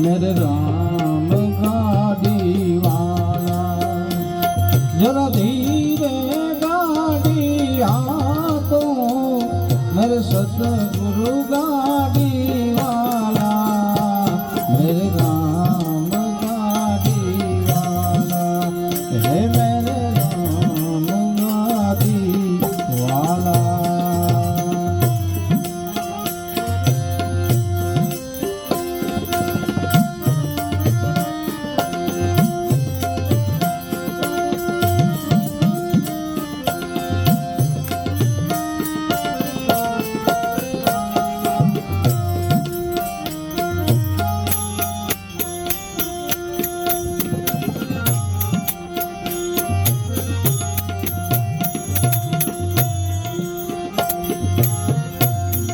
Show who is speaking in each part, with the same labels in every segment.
Speaker 1: मेरे राम गाड़ी वाला जरा धीरे गाड़ी आको मेरे सतगुरु गाड़ी वाला मेरे राम गाड़ी वाला है मेरे राम गाड़ी वाला।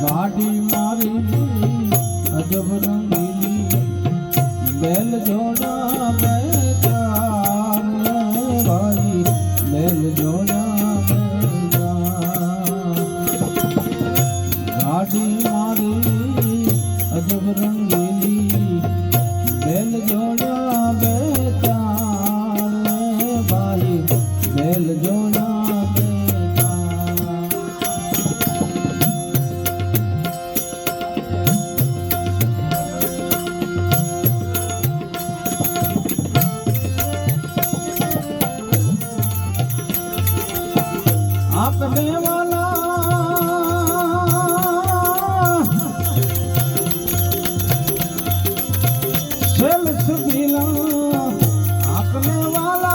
Speaker 1: गाड़ी मारी अजब रंगीली बैल जोड़ा मैं चार भाई बैल जोड़ा मैं गाड़ी मारी अजब रंगीली बैल जोड़ा मैं चार भाई बैल जोड़ा आपने वाला सेल सुबीला आपने वाला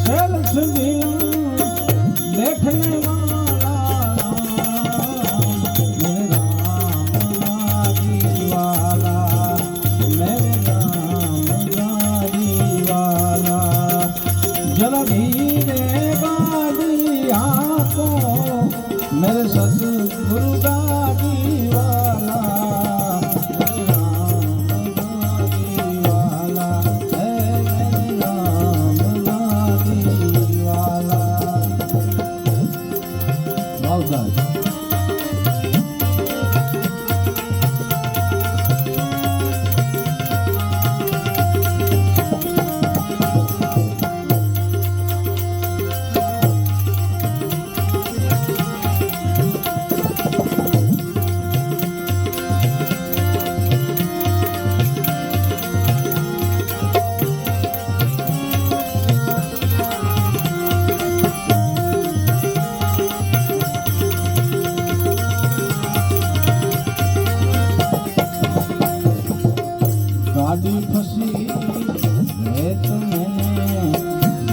Speaker 1: सेल सुबीला देखने वाला जरा धीरे गाड़ी आको मेरे सतगुरु गाड़ी वाला मेरे राम गाड़ी वाला है मेरे राम गाड़ी वाला। गाड़ी फंसी है तो मैंने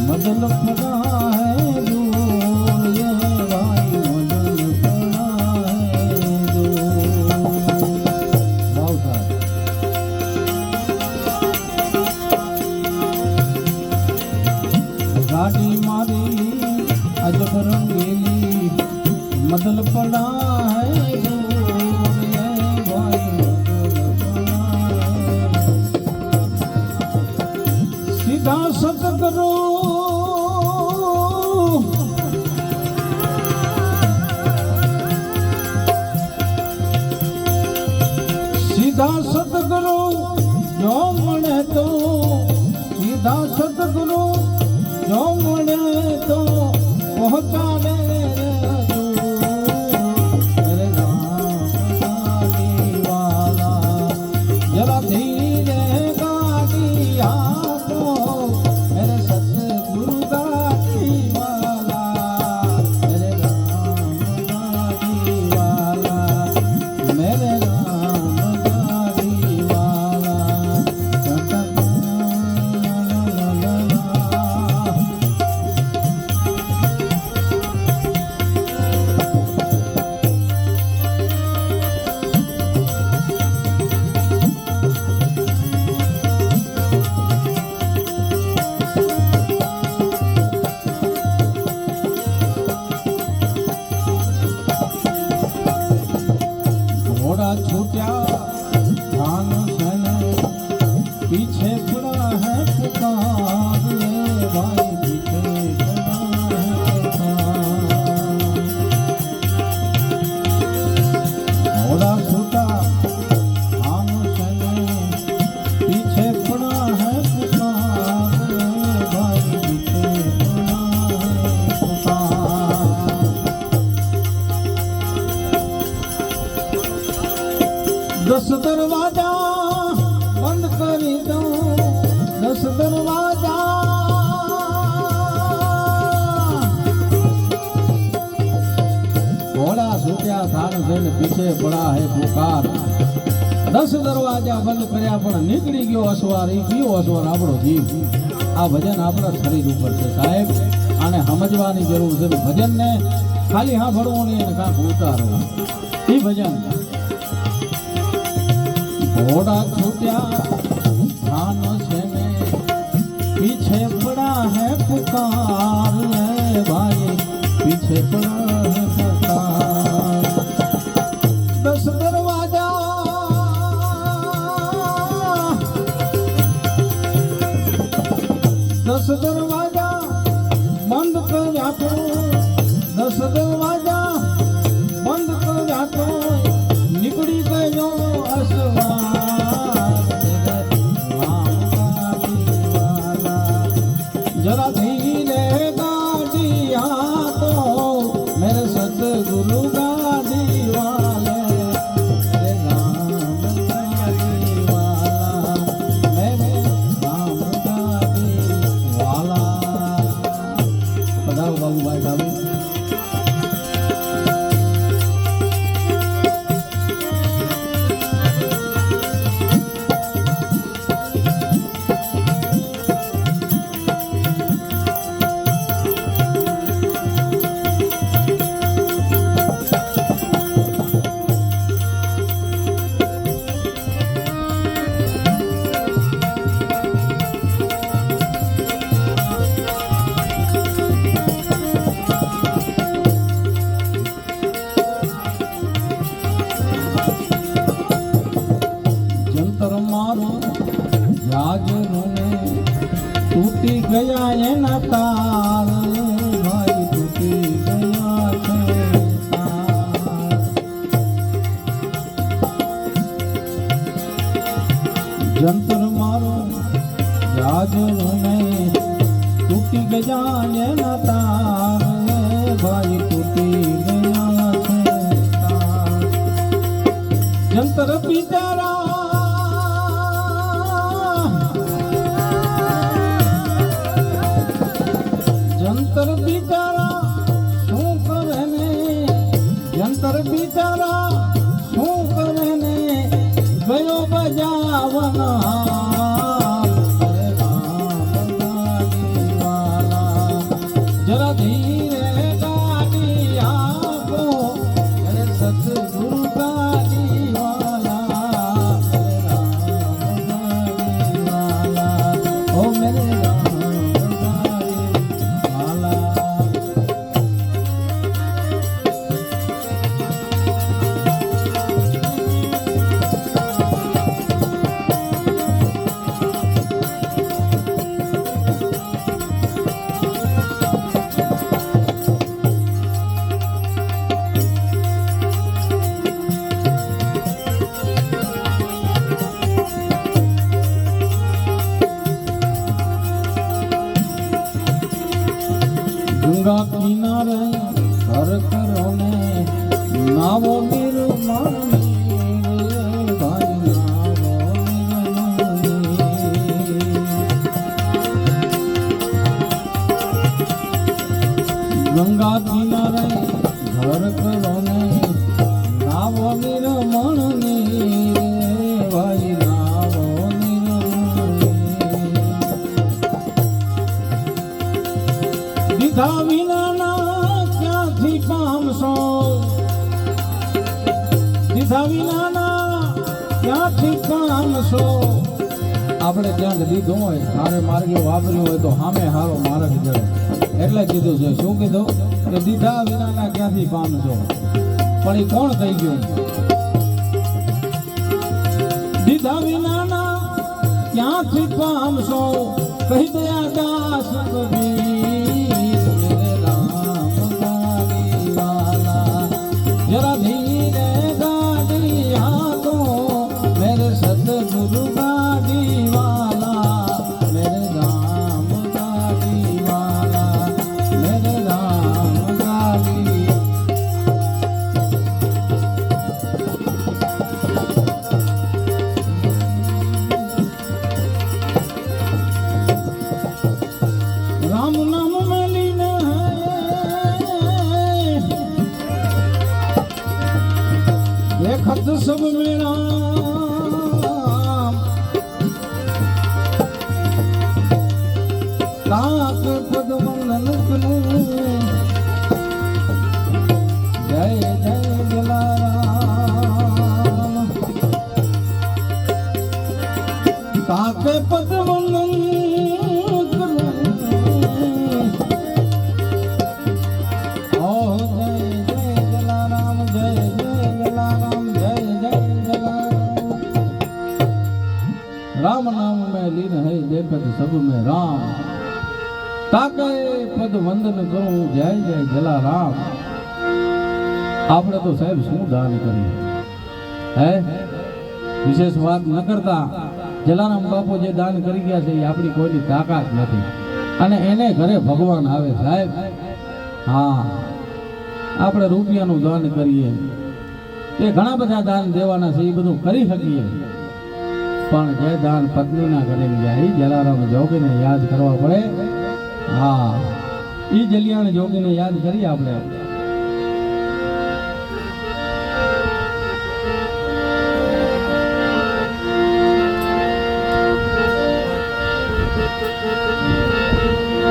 Speaker 1: मदल पड़ा है दूर ये भाई मदल पड़ा है दूर। गाड़ी मारी अजब रंगीली मदल पड़ा है दूर ये भाई सीधा सतगुरु सीधा सतगुरु जो मने तो सीधा सतगुरु जो मने तो पहुँचाने मेरे राम गाड़ी वाला जरा धीरे गाड़ी आको मेरे सतगुरु गाड़ी वाला मेरे राम गाड़ी वाला मेरे राम गाड़ी वाला। દસ દરવાજા બંધ કરી દઉં, 10 દરવાજા ઘોડા છૂટ્યા થાન થઈને પીછે પડા હે પુકાર. 10 દરવાજા બંધ કર્યા પણ નીકળી ગયો અસવાર, એ ગયો અસવાર આપણો જીવ. આ ભજન આપણા શરીર ઉપર છે સાહેબ, આને સમજવાની જરૂર છે. ભજનને ખાલી સાંભળવું નહીં અને કાંક ઉતારવું એ ભજન. ઘોડા છૂટ્યા થાન છે ને पीछे पड़ा है पुकार है भाई, पीछे पड़ा है पुकार. 10 दरवाजा 10 दरवाजा બંધ કર્યા તો, 10 દરવાજા બંધ કર્યા તો નીકળી ગયો અસવાર. जरा धीरे गाड़िया तो मेरे सतगुरु गाड़ी वाले, मेरे राम गाड़ी वाला, मेरे राम गाड़ी वाला. पधारो बाबूभाई ढाबे. टूटी गया ये ना तार भाई, टूटी गया है तार. जंतर मारो जाजरू नहीं, टूटी गया ये ना तार भाई, टूटी गया है तार. जंतर पिटारा જંતર બિચારા શું કરે ને, જંતર બિચારા શું કરે ને ગયો બજાવના. જરા ધીરે ગાડી આપો, અરે સતગુરુ ગાડી વાલા, ગાડી વાલા, ઓ મેરે गंगा किनारे घर करो ने नावो निर्मल भाई, नावो निर्मल. गंगा किनारे घर करो ने नावो निर्मल भाई, नावो निर्मल. દીધા વિનાના ક્યાંથી પામશો, દીધા વિનાના ક્યાંથી પામશો. આપણે ક્યાંક દીધું હોય, સારે માર્ગે વાપર્યું હોય તો સામે હારો માર્ગ જડે, એટલે કીધું છે. શું કીધું કે દીધા વિનાના ક્યાંથી પામશો, પણ એ કોણ થઈ ગયું? દીધા વિનાના ક્યાંથી પામશો, કહી દયા દાસ કબીર, जरा धीरे गाड़िया तो मेरे सतगुरु गाड़ी वाला, मेरे राम गाड़ी वाला, मेरे राम गाड़ी. पद सब में राम ताक पद वंदन करूं जय जय जलाराम ताक पद वंदन करूं ओ जय जय जलाराम जय जय जलाराम जय जय जलाराम राम नाम में लीन है देखत सब में राम ताके पद वंदन करूं जय जय जलाराम આપણે તો સાહેબ શું દાન કરીએ હે વિશેષ વાત ન કરતા જલારામ બાપુ જે દાન કરી ગયા છે એ આપણી કોઈની તાકાત નથી અને એને ઘરે ભગવાન આવે સાહેબ હા આપણે રૂપિયાનું દાન કરીએ એ ઘણા બધા દાન દેવાના છે એ બધું કરી શકીએ પણ જે દાન પત્નીના કરેલી જાય એ જલારામ જોગીને યાદ કરવા પડે હા એ જલિયાણ જોગીને યાદ કરીએ આપણે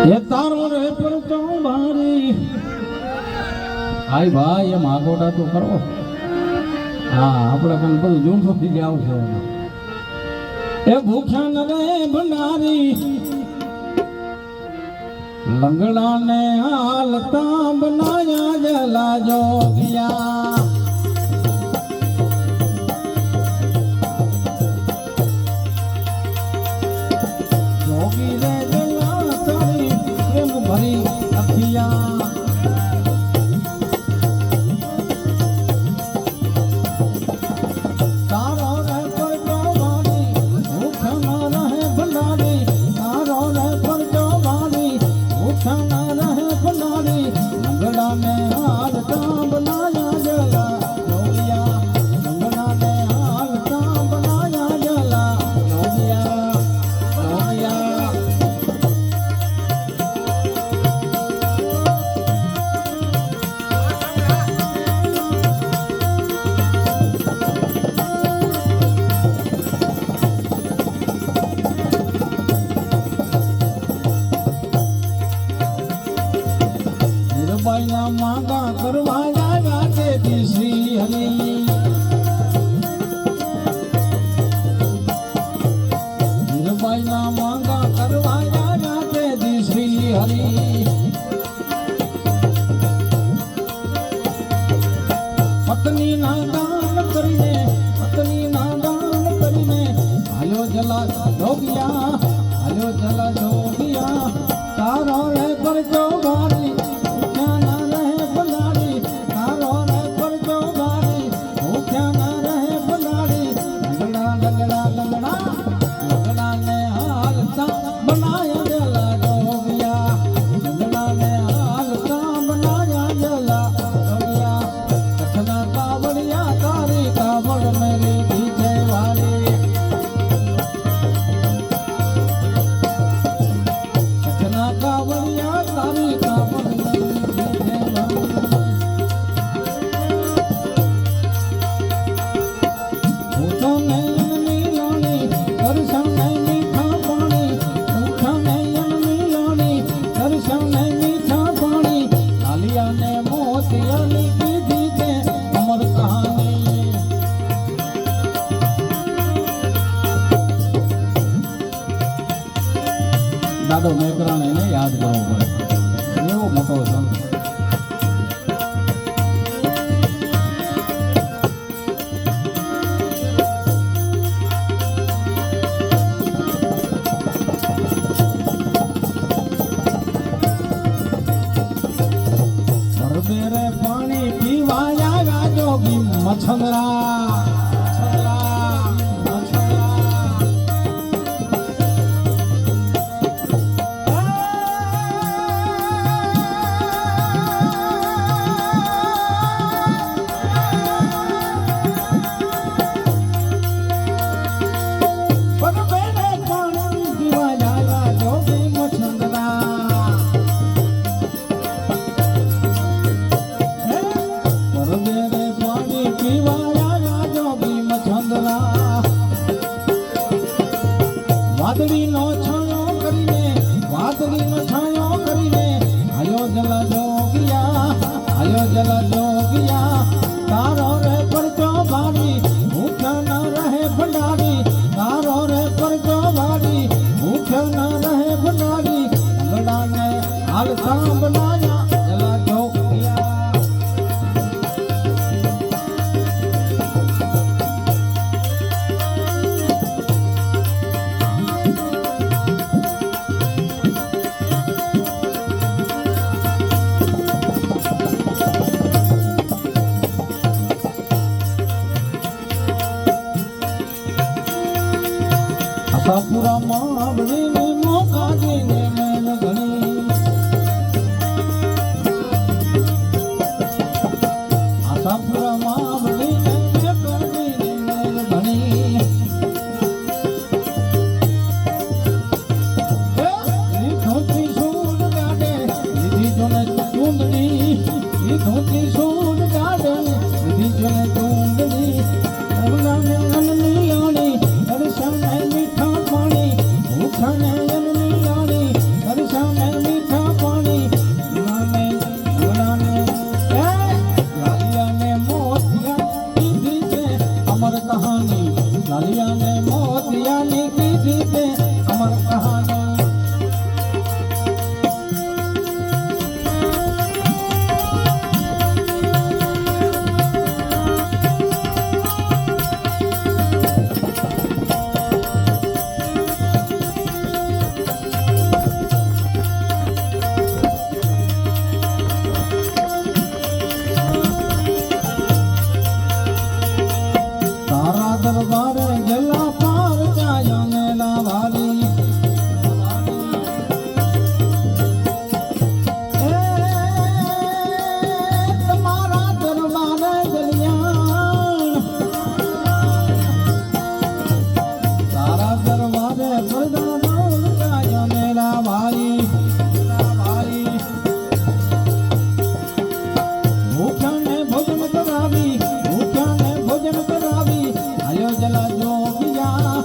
Speaker 1: ये तारो रे पर तो भारी आई भाई ये मागोटा तो करो हाँ अपने कन पर जून तो थी जाओ से ए भूखा न रहे भंडारी लंगड़ा ने हालता बनाया जला जोगिया जोगी रे भरी अखिया तारो रे पर जो भारी भूख न रहे भंडारी तारो रे पर जो भारी भूख न रहे भंडारी लंगड़ा ने हालता बनाया जला जोगिया लंगड़ा ने हालता बनाया जला जोगिया जोगिया ना मांगा करवाया जाते श्री हरि मीरबाई ना मांगा करवाया जाते श्री हरि पत्नी ना दान करीने आयो जला जोगिया तारो रे पर जो भारी દાદો મેકરાને એને યાદ કરવો પડે એવો મોટો સંત પરબેરે પાણી પીવાયા જોગી મછંદરા વાદળીનો છાંયો કરીને આયો જલા જોગિયા, આયો જલા જોગિયા. તારો રે પરચો ભાડી ભૂખ્યા ન રહે ભંડારી, તારો રે પરચો ભાડી ભૂખ્યા ન રહે ભંડારી. ગળાને હાલતા બનાયા જલા જોગિયા. આશાપુરા માવડીને મોકાજીને મેલ ઘણી, આશાપુરા માવડીને મોકાજીને મેલ ઘણી. એ ધોતી સૂટ કાઢે લીધી જોને ચૂંદડી, એ ધોતી સૂટ કાઢે લીધી જોને ચૂંદડી. લાલિયાને મોતિયાની કીધી છે અમર કહાની. તારા દરબારે ગેલા પાર ચાયને લાવારી, તમારા દરબારે ગલિયાણ, તારા દરબારે પરદાન ચાયને લાવારી. ભૂખ્યાને ભોજન કરાવી, ભૂખ્યાને ભોજન કરાવી. આયો જલા જોગિયા,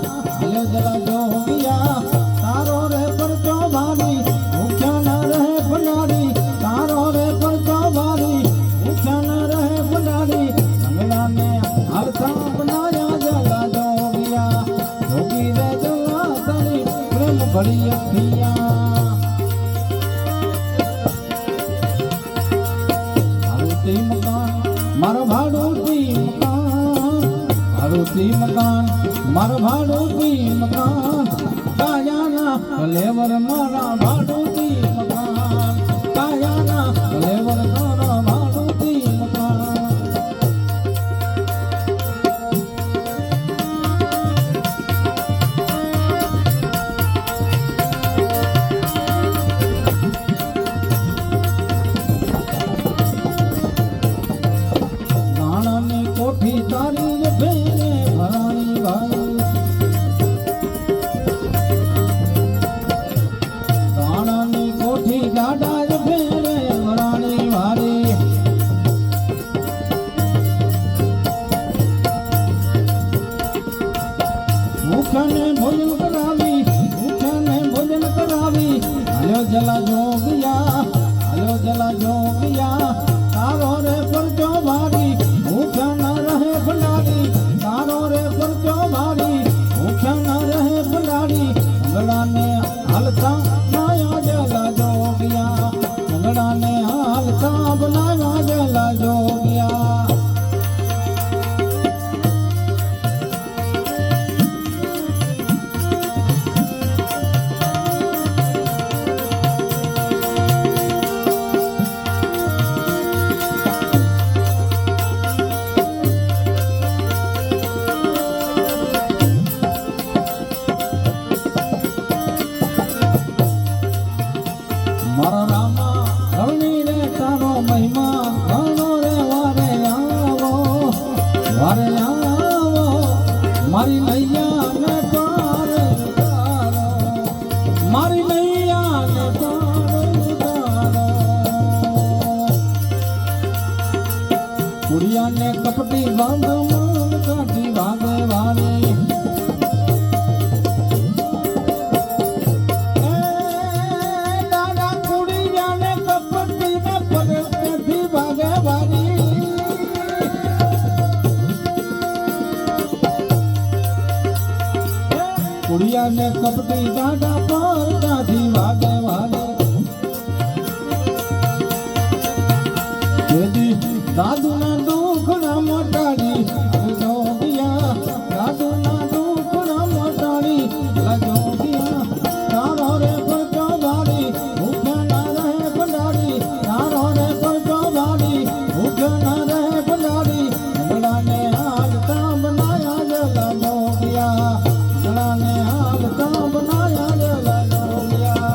Speaker 1: આયો જલા જોગિયા. તારો રે પરચો ભારી ભૂખ્યા ન રહે ભંડારી, તારો રે પરચો ભારી ભૂખ્યા ન રહે ભંડારી. અંગડાને હાલતા બનાયા જલા જોગિયા, જોગી રે જલા તારી પ્રેમ ભરી અખિયા. મારો ભાડુતી મકાન, ભાડુતી મકાન, મારો ભાડુતી મકાન. કાયાના કલેવર મારા ભાડુતી મકાન, કાયાના કલેવર મારા ભાડુતી મકાન. કોઠી તારી ભેરે ભરાણી ભાઈ, દાણાની કોઠી ગાડા ભેરે ભરાણી ભારી. ભૂખ્યાને ભોજન કરાવી, ભૂખ્યાને ભોજન કરાવી. હાલ્યો જલા જોગિયા, હાલ્યો જલા જોગિયા. તારો રે પરચો ભારી ભૂખ્યા ન રહે ભંડારી, તારો રે પરચો ભારી ભૂખ્યા ન રહે ભંડારી. ગળાને હાલતા બનાયા જલા જોગિયા, ગળાને હાલતા બનાયા જલા જોગિયા. મારા રામા રવણી રે તારો મહિમા ઘણો રે વારે આવો, વારે આવો. મારી નૈયા ને પાર ઉતારો, મારી નૈયા ને પાર ઉતારો. કુડિયાને કપટી બાંધ માન કાઢી ભાગે વારી. ને કપટી દાદા પરદાથી વાગે વાગે તેથી દાદુના દુઃખના મટાડી જોગિયા દાદુના દુઃખના મટાડી જોગિયા તારો રે પડતો વાડી ભૂખ્યા ના રહે પડાડી તારો રે પડતો વાડી ભૂખ્યા ના રહે પડાડી ગળાને હાલતા બનાયા જલા જોગિયા ગળાને હાલતા બનાયા જલા જોગિયા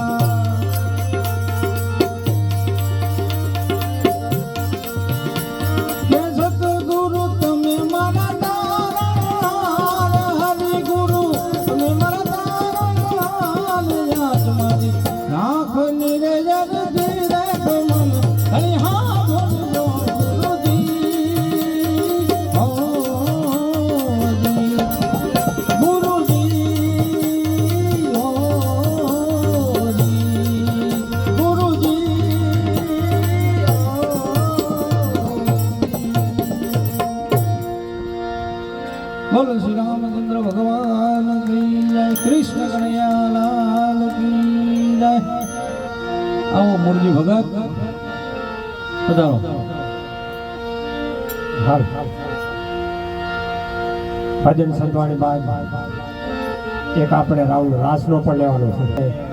Speaker 1: બોલો શ્રી રામચંદ્ર ભગવાન કી જય કૃષ્ણ કનૈયા લાલ કી જય આવો મુરજી ભગત પધારો
Speaker 2: હાલ ભજન સંતવાણી બાદ એક આપણે રાઉન્ડ રાસનો પણ લેવાનો છે.